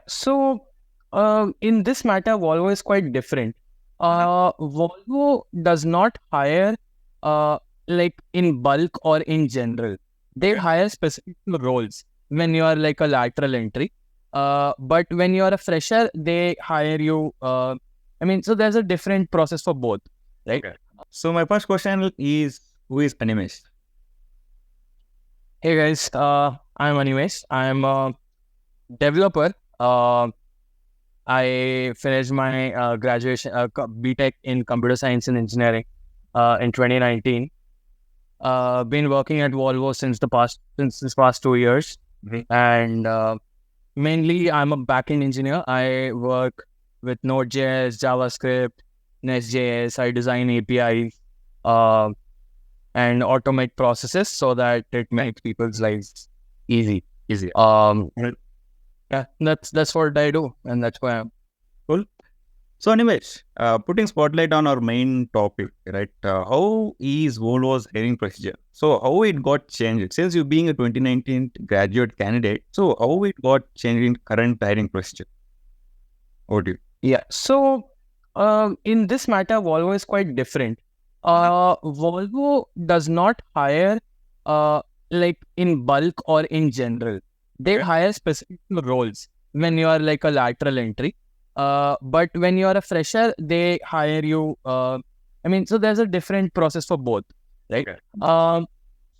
So, in this matter, Volvo is quite different. Volvo does not hire like in bulk or in general. They hire specific roles when you are like a lateral entry. But when you are a fresher, they hire you. So there's a different process for both, right? Okay. So my first question is, who is Animesh? Hey guys, I'm Animesh. I'm a developer. I finished my graduation BTech in computer science and engineering in 2019. Been working at Volvo since this past 2 years, and mainly I'm a backend engineer. I work with Node.js, JavaScript, Nest.js. I design APIs and automate processes so that it makes people's lives easy. Easy. Yeah, that's what I do, and that's why I'm Cool. So Animesh, putting spotlight on our main topic, right? How is Volvo's hiring procedure? So how it got changed? Since you being a 2019 graduate candidate, so how it got changed in current hiring procedure? What do you? Yeah. So, in this matter, Volvo is quite different. Volvo does not hire like in bulk or in general. They hire specific roles when you are like a lateral entry. But when you are a fresher, they hire you. So there's a different process for both, right? Okay.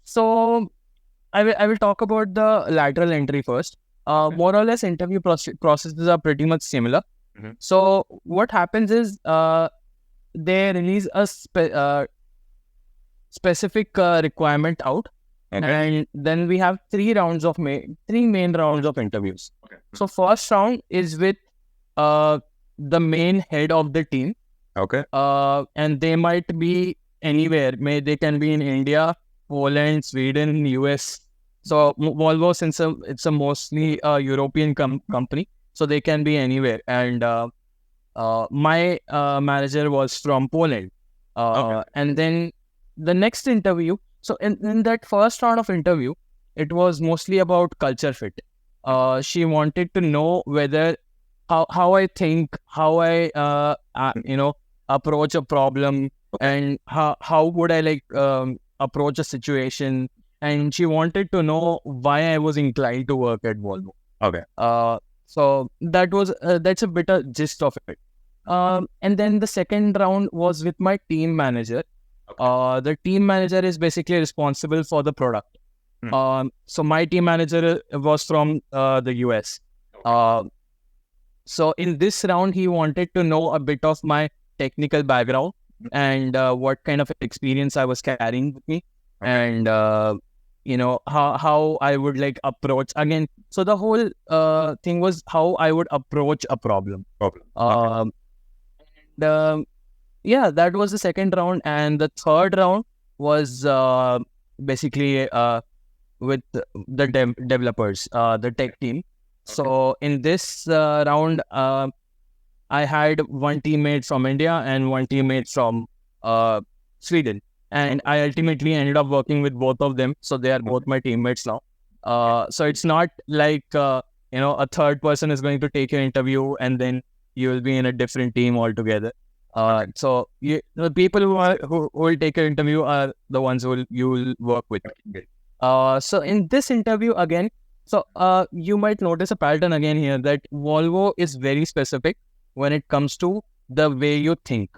So I will talk about the lateral entry first. More or less, interview processes are pretty much similar. So what happens is they release a specific requirement out, and then we have three main rounds of interviews. So first round is with the main head of the team. Okay. And they might be anywhere. They can be in India, Poland, Sweden, US. So Volvo, since it's a mostly European company, so they can be anywhere. And my manager was from Poland. And then the next interview. So in that first round of interview, it was mostly about culture fit. She wanted to know whether how I think, how I approach a problem, and how would I approach a situation. And she wanted to know why I was inclined to work at Volvo. Okay. So that's a bit of gist of it. And then the second round was with my team manager. The team manager is basically responsible for the product. So my team manager was from the US. So in this round, he wanted to know a bit of my technical background and what kind of experience I was carrying with me, and how I would like approach again. So the whole thing was how I would approach a problem. Yeah, that was the second round, and the third round was basically with the developers, the tech team. So in this round, I had one teammate from India and one teammate from Sweden, and I ultimately ended up working with both of them. So they are both my teammates now. So it's not like a third person is going to take your interview and then you will be in a different team altogether. So the people who will take your interview are the ones you will work with. So in this interview again, so you might notice a pattern again here that Volvo is very specific when it comes to the way you think,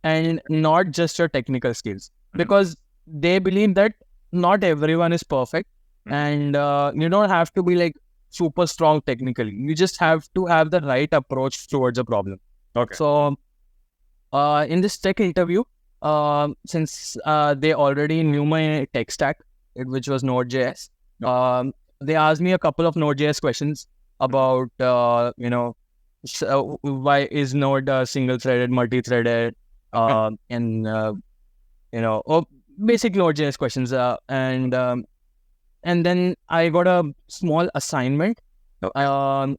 and not just your technical skills, because they believe that not everyone is perfect, and you don't have to be like super strong technically. You just have to have the right approach towards a problem. Okay. So in this tech interview, since they already knew my tech stack, which was Node.js, they asked me a couple of Node.js questions about, why is Node single-threaded, multi-threaded, and, basic Node.js questions. And then I got a small assignment,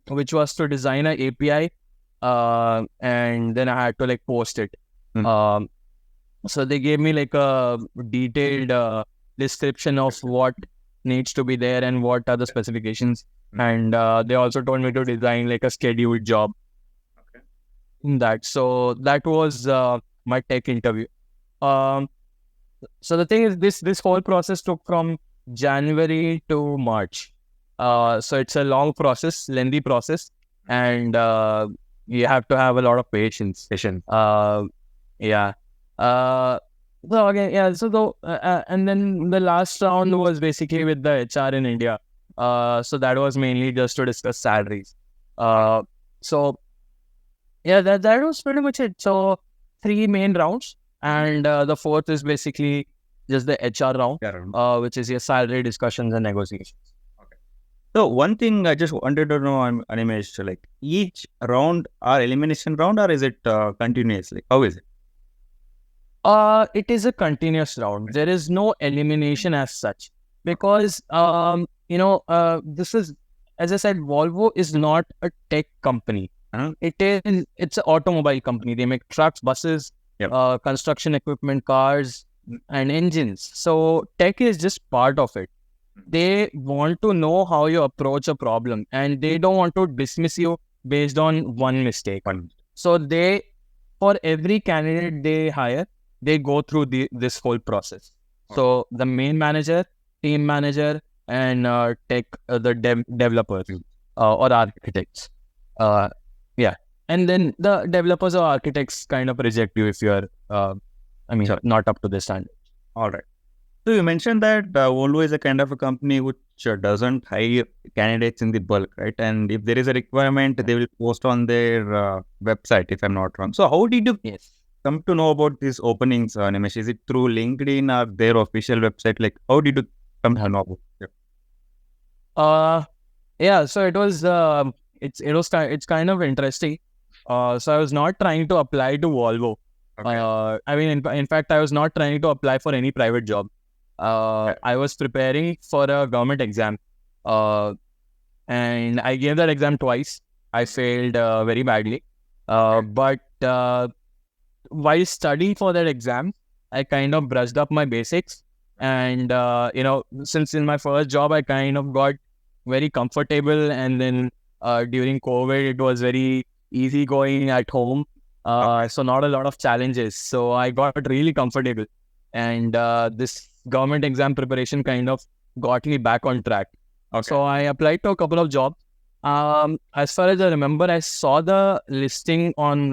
which was to design an API, and then I had to post it. So they gave me a detailed description of what needs to be there and what are the specifications. and they also told me to design like a scheduled job in that. So that was my tech interview. Um, so the thing is, this whole process took from January to March. So it's a long process, lengthy process, and you have to have a lot of patience. Yeah. So again, yeah. So and then the last round was basically with the HR in India. So that was mainly just to discuss salaries. So yeah, that was pretty much it. So 3 main rounds, and the fourth is basically just the HR round, which is your salary discussions and negotiations. So one thing I just wanted to know, Animesh, like each round are elimination round or is it continuously? How is it? It is a continuous round. There is no elimination as such because this is, as I said, Volvo is not a tech company. It's an automobile company. They make trucks, buses, construction equipment, cars, and engines. So tech is just part of it. They want to know how you approach a problem, and they don't want to dismiss you based on one mistake. So for every candidate they hire, they go through this whole process. So the main manager, team manager, and tech, the developers or architects. Yeah. And then the developers or architects kind of reject you if you're, not up to the standard. All right. So you mentioned that Volvo is a kind of a company which doesn't hire candidates in the bulk, right? And if there is a requirement, they will post on their website, if I'm not wrong. So how did you come to know about these openings, Nimesh? Is it through LinkedIn or their official website? Like, how did you come to know about it? Yeah. So it was it's kind of interesting. So I was not trying to apply to Volvo. In fact, I was not trying to apply for any private job. I was preparing for a government exam, and I gave that exam twice. I failed very badly, but while studying for that exam, I kind of brushed up my basics, and since in my first job I kind of got very comfortable, and then during COVID it was very easy going at home, so not a lot of challenges. So I got really comfortable, and this government exam preparation kind of got me back on track. So I applied to a couple of jobs. As far as I remember, I saw the listing on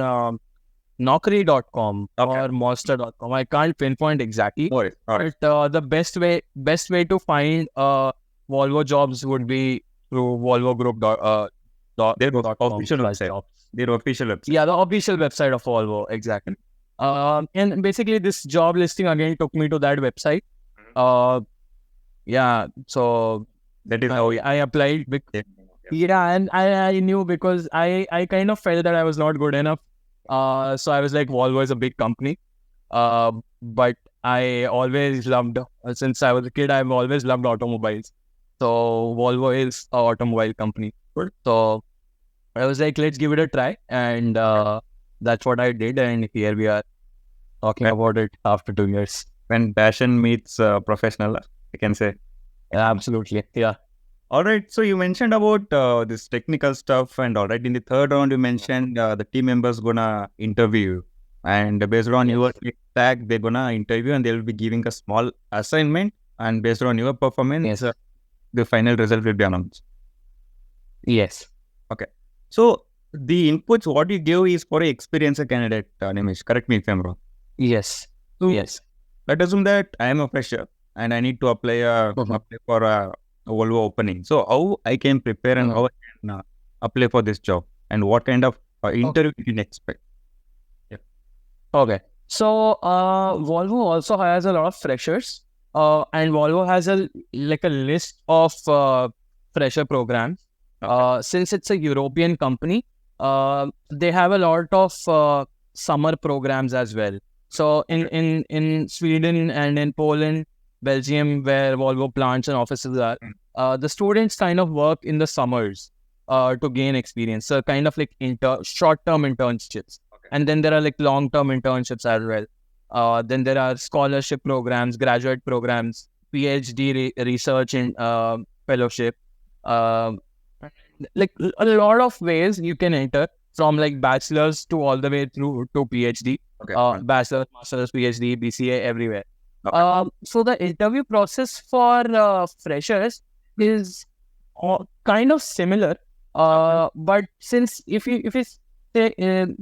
Naukri.com or Monster.com. I can't pinpoint exactly. But the best way to find Volvo jobs would be through Volvo Group. Their official website. Their official website. Yeah, the official website of Volvo, exactly. And basically, this job listing again took me to that website. So that is how I applied. And I knew because I kind of felt that I was not good enough. So I was like, Volvo is a big company. But I always loved, since I was a kid, I've always loved automobiles. So Volvo is an automobile company. So I was like, let's give it a try. And that's what I did. And here we are talking about it after 2 years. When passion meets professional, I can say. Absolutely. Yeah. All right. So you mentioned about this technical stuff, and all right, in the third round, you mentioned the team members gonna interview, and based on your tag, they're gonna interview, and they'll be giving a small assignment, and based on your performance, the final result will be announced. Yes. Okay. So the inputs what you give is for an experienced candidate, Nimesh. Correct me if I'm wrong. Yes. So yes. Let's assume that I am a fresher and I need to apply for a Volvo opening. So how I can prepare and how I can apply for this job, and what kind of interview you can expect? Okay. So Volvo also has a lot of freshers, and Volvo has a list of fresher programs. Since it's a European company, they have a lot of summer programs as well. So in Sweden and in Poland, Belgium, where Volvo plants and offices are, the students kind of work in the summers to gain experience. So kind of like short-term internships. And then there are like long-term internships as well. Then there are scholarship programs, graduate programs, PhD research and fellowship. like a lot of ways you can enter, from like bachelor's to all the way through to PhD. Okay. Bachelor's, master's, PhD, BCA, everywhere. Okay. So the interview process for freshers is kind of similar. But since if you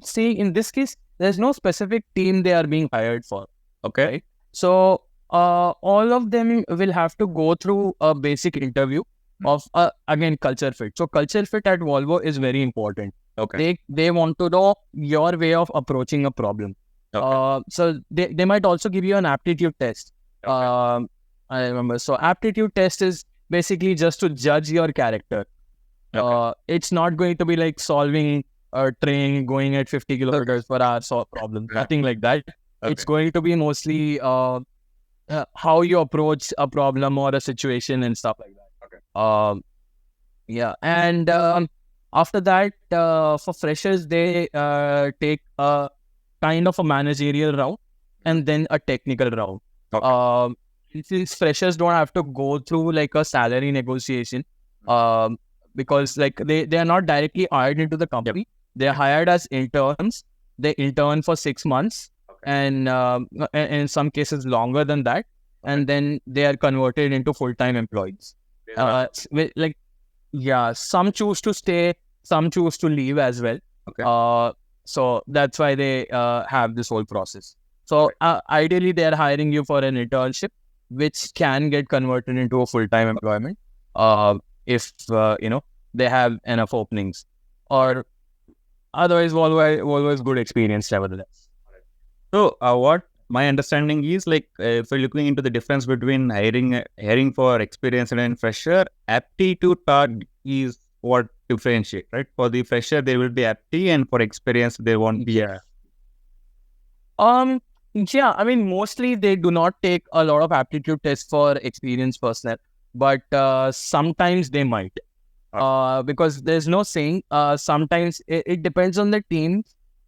see in this case, there's no specific team they are being hired for. Okay. Right? So all of them will have to go through a basic interview of again culture fit. So culture fit at Volvo is very important. Okay. They want to know your way of approaching a problem. Okay. So they might also give you an aptitude test. Okay. I remember. So aptitude test is basically just to judge your character. Okay. It's not going to be like solving a train going at 50 kilometers per hour solve problem. Yeah. Nothing like that. Okay. It's going to be mostly how you approach a problem or a situation and stuff like that. Okay. Yeah. And after that, for freshers, they take a kind of a managerial round and then a technical round. Okay. Since freshers don't have to go through like a salary negotiation, because like they are not directly hired into the company. Yep. They're hired as interns. They intern for 6 months. Okay. And in some cases longer than that. Okay. And then they are converted into full-time employees. Like, yeah, some choose to stay, some choose to leave as well. Okay. So that's why they have this whole process. So ideally, they are hiring you for an internship, which can get converted into a full-time employment if they have enough openings. Or otherwise, Volvo is good experience nevertheless. So what my understanding is, like, if you're looking into the difference between hiring for experienced and fresher, aptitude part is what differentiate, right? For the fresher, there will be aptitude, and for experienced, there won't be a. Yeah, I mean, mostly they do not take a lot of aptitude tests for experienced personnel, but sometimes they might. Because there's no saying. Sometimes it depends on the team,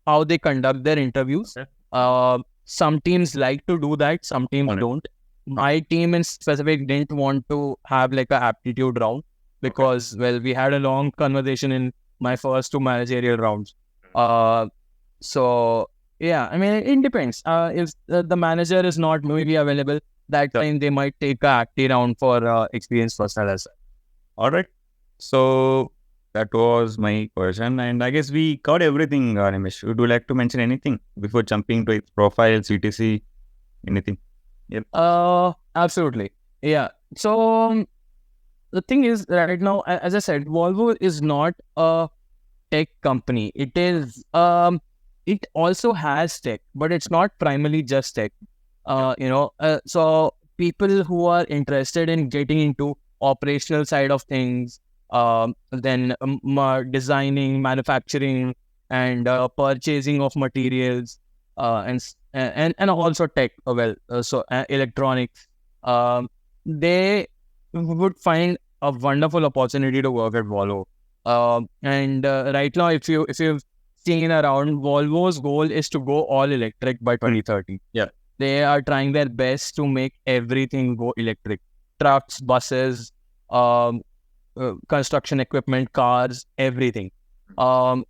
how they conduct their interviews. Okay. Some teams like to do that, some teams don't. My team in specific didn't want to have like a aptitude round because, well, we had a long conversation in my first 2 managerial rounds. So yeah, I mean, it depends. If the manager is not maybe available that time, they might take a active round for experienced personnel as well. All right. So that was my question, and I guess we covered everything, Nimesh. Would you like to mention anything before jumping to its profile, CTC, anything? Yep. Absolutely. Yeah. So the thing is, right now, as I said, Volvo is not a tech company. It is. It also has tech, but it's not primarily just tech. So people who are interested in getting into operational side of things, then designing, manufacturing, and purchasing of materials, and also tech. So electronics. They would find a wonderful opportunity to work at Volvo. And right now, if you've seen around, Volvo's goal is to go all electric by 2030. Yeah, they are trying their best to make everything go electric. Trucks, buses, construction equipment, cars, everything. So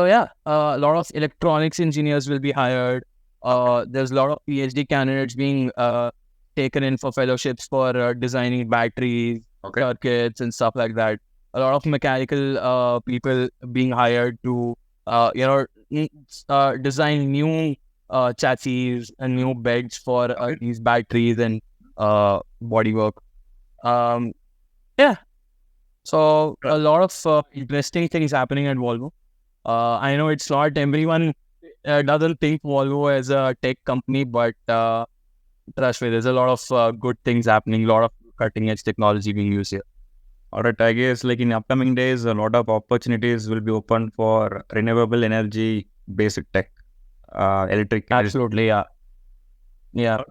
yeah, a lot of electronics engineers will be hired. There's a lot of PhD candidates being taken in for fellowships for designing batteries, circuits, and stuff like that. A lot of mechanical people being hired to design new chassis and new beds for these batteries and bodywork. Yeah. So a lot of interesting things happening at Volvo. I know it's not everyone doesn't think Volvo as a tech company, but trust me, there's a lot of good things happening, a lot of cutting edge technology being used here. All right, I guess like in upcoming days, a lot of opportunities will be open for renewable energy basic tech, electric. Absolutely, yeah. Yeah.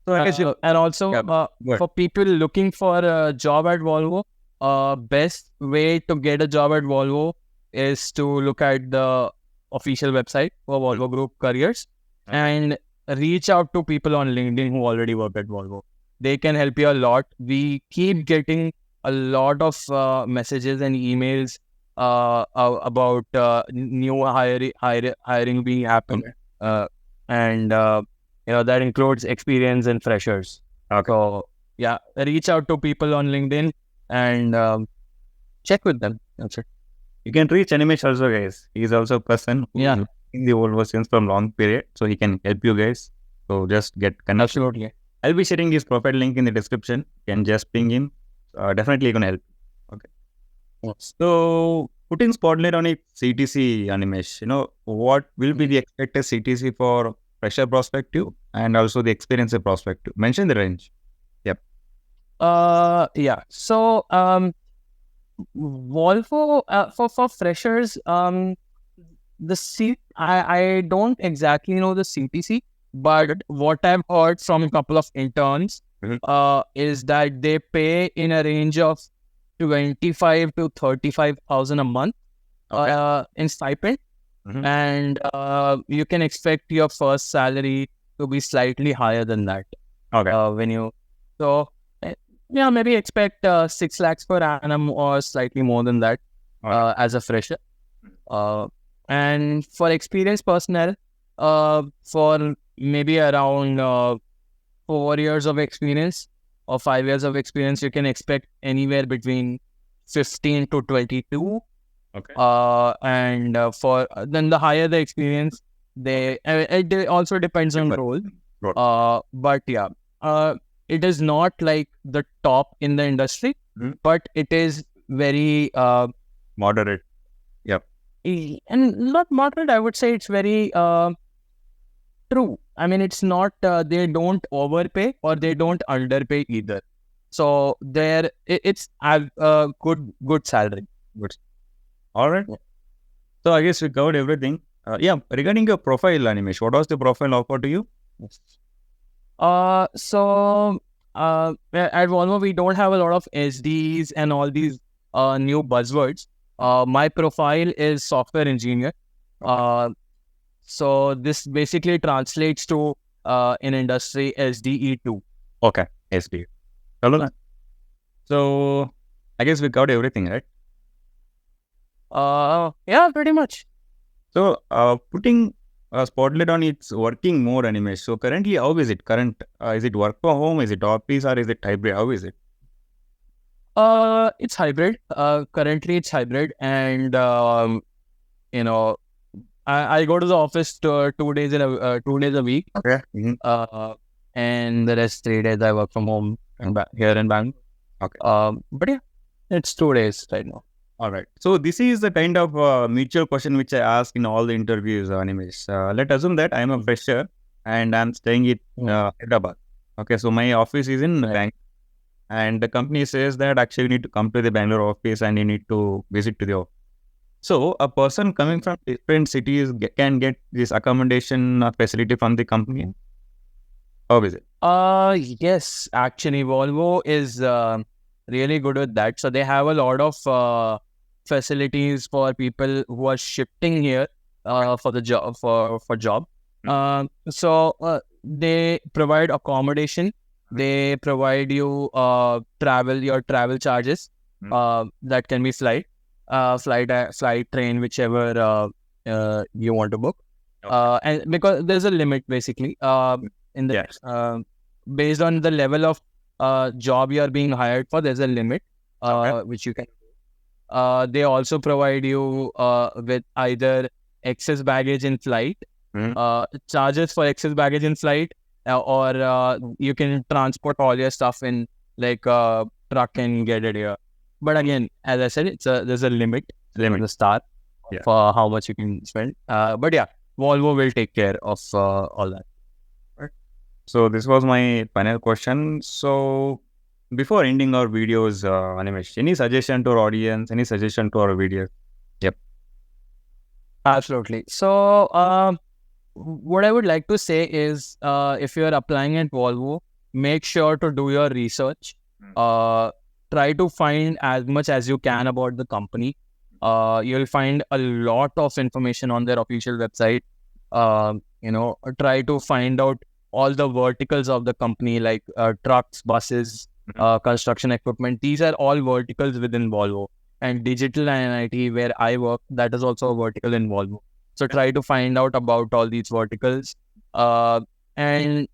So I guess and also for people looking for a job at Volvo, best way to get a job at Volvo is to look at the official website for Volvo Group Careers and reach out to people on LinkedIn who already work at Volvo. They can help you a lot. We keep getting a lot of messages and emails about new hiring being happened. And that includes experience and freshers. Okay. So yeah, reach out to people on LinkedIn and check with them. That's it. You can reach Animesh also, guys. He's also a person who is in the Volvo since from long period, so he can help you guys. So just get connected. Absolutely. I'll be sharing his profile link in the description. You can just ping him. Definitely gonna help. Okay. Yes. So putting spotlight on its CTC, Animesh, what will be the expected CTC for fresher perspective and also the experience perspective? Mention the range. Yeah. So Volvo for freshers, I don't exactly know the CTC, but what I've heard from a couple of interns is that they pay in a range of 25 to 35,000 a month in stipend, and you can expect your first salary to be slightly higher than that. Okay. Yeah, maybe expect 6 lakhs per annum or slightly more than that as a fresher. And for experienced personnel, for maybe around 4 years of experience or 5 years of experience, you can expect anywhere between 15 to 22. Okay. And for then the higher the experience, it also depends on role. But yeah, it is not like the top in the industry, but it is very Moderate. Yep. And not moderate. I would say it's very true. I mean, it's not. They don't overpay or they don't underpay either. So it's a good salary. Good. All right. So I guess we covered everything. Regarding your profile, Animesh, what was the profile offered to you? So at Volvo, we don't have a lot of SDs and all these new buzzwords. My profile is software engineer. So this basically translates to in industry SDE2. Okay, SDE. Hello. So I guess we covered everything, right? Yeah, pretty much. So putting a spotlight on its working mode, Animesh. So currently, how is it? Is it work from home? Is it office or is it hybrid? How is it? It's hybrid. Currently it's hybrid, and I go to the office 2 days a week. Okay. And the rest 3 days I work from home here in Bangalore. Okay. But yeah, it's 2 days right now. All right. So this is the kind of mutual question which I ask in all the interviews, Animesh. Let's assume that I'm a fresher and I'm staying in Hyderabad. Okay. So my office is in Bangalore. And the company says that actually you need to come to the Bangalore office and you need to visit to the office. So a person coming from different cities can get this accommodation facility from the company. How is it? Yes, actually Volvo is really good with that. So they have a lot of facilities for people who are shifting here for the job for job. So they provide accommodation. They provide you your travel charges. That can be flight, train, whichever you want to book. And because there's a limit basically in the based on the level of job you are being hired for, there's a limit which you can. They also provide you with either excess baggage in flight, charges for excess baggage in flight, or you can transport all your stuff in like a truck and get it here. But again, as I said, there's a limit at the start for how much you can spend. But yeah, Volvo will take care of all that. Right. So this was my final question. So before ending our videos, Animesh, any suggestion to our audience? Any suggestion to our video? Yep. Absolutely. So what I would like to say is, if you are applying at Volvo, make sure to do your research. Try to find as much as you can about the company. You'll find a lot of information on their official website. Try to find out all the verticals of the company, like trucks, buses, construction equipment. These are all verticals within Volvo. And digital and IT, where I work, that is also a vertical in Volvo. So try to find out about all these verticals. And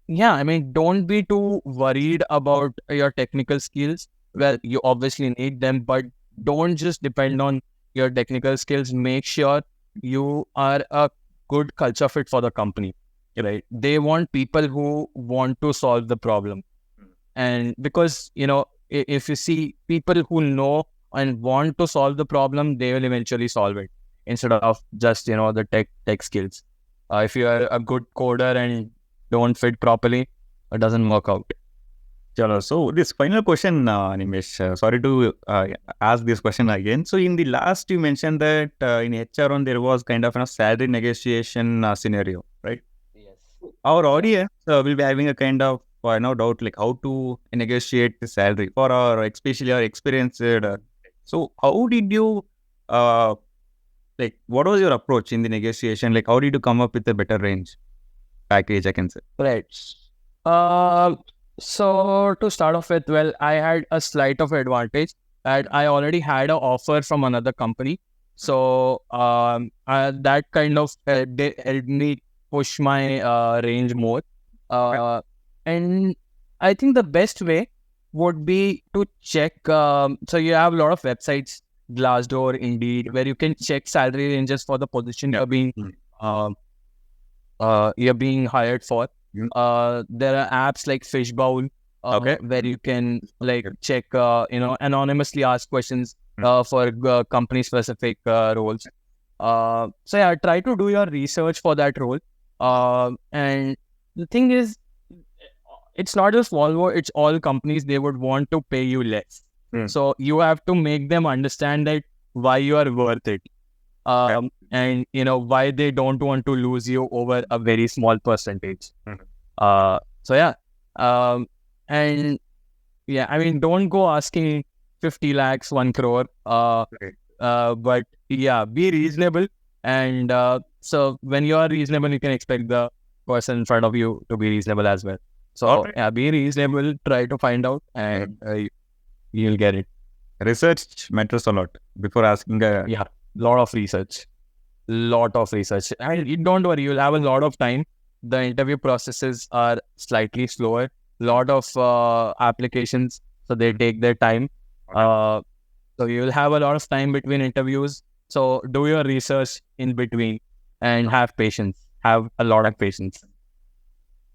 yeah, I mean, don't be too worried about your technical skills. Well, you obviously need them, but don't just depend on your technical skills. Make sure you are a good culture fit for the company, right? They want people who want to solve the problem. And because, if you see people who know and want to solve the problem, they will eventually solve it instead of just, the tech skills. If you are a good coder and don't fit properly, it doesn't work out. Chalo. So this final question, Nimesh, sorry to ask this question again. So in the last, you mentioned that in HR1 there was kind of a salary negotiation scenario, right? Yes. Our audience will be having a kind of no doubt like how to negotiate the salary for our especially our experienced. So how did you like what was your approach in the negotiation? Like how did you come up with a better range package? I can say. Right. Uh, so to start off with, well, I had a slight of advantage that I already had an offer from another company. So that kind of helped me push my range more. And I think the best way would be to check. So you have a lot of websites, Glassdoor, Indeed, where you can check salary ranges for the position you're being hired for. There are apps like Fishbowl, where you can like check, anonymously ask questions for company specific roles. So yeah, try to do your research for that role. And the thing is, it's not just Volvo, it's all companies. They would want to pay you less. So you have to make them understand that why you are worth it. And why they don't want to lose you over a very small percentage. So yeah, and yeah, I mean, don't go asking 50 lakhs, 1 crore. But yeah, be reasonable. And so when you are reasonable, you can expect the person in front of you to be reasonable as well. So yeah, be reasonable. Try to find out, and you'll get it. Research matters a lot before asking a lot of research. And don't worry, you'll have a lot of time. The interview processes are slightly slower. Lot of applications, so they take their time. So you'll have a lot of time between interviews. So do your research in between and have patience. Have a lot of patience.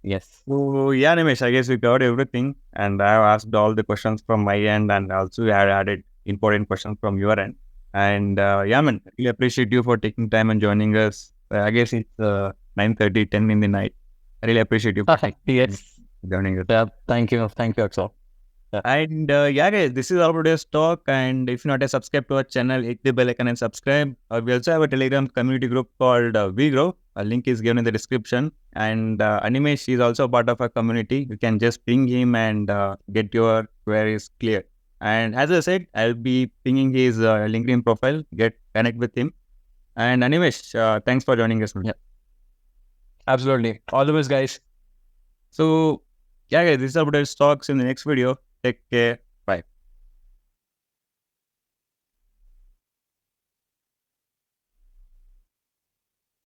Yes. So yeah, Nimesh, I guess we covered everything, and I have asked all the questions from my end, and also I added important questions from your end. And yeah, man, really appreciate you for taking time and joining us. I guess it's 9:30, 10 in the night. I really appreciate you for Yes. joining us. Yeah, thank you, Akshay. Yeah. And yeah, guys, this is our today's talk. And if you're not a subscribe to our channel, hit the bell icon and subscribe. We also have a Telegram community group called WeGrow. A link is given in the description. And Animesh is also part of our community. You can just ping him and get your queries clear. And as I said, I'll be pinging his LinkedIn profile. Connect with him. And Animesh, thanks for joining us. Yeah, absolutely. All the best, guys. So yeah, guys, this is our today's talks. In the next video, take care.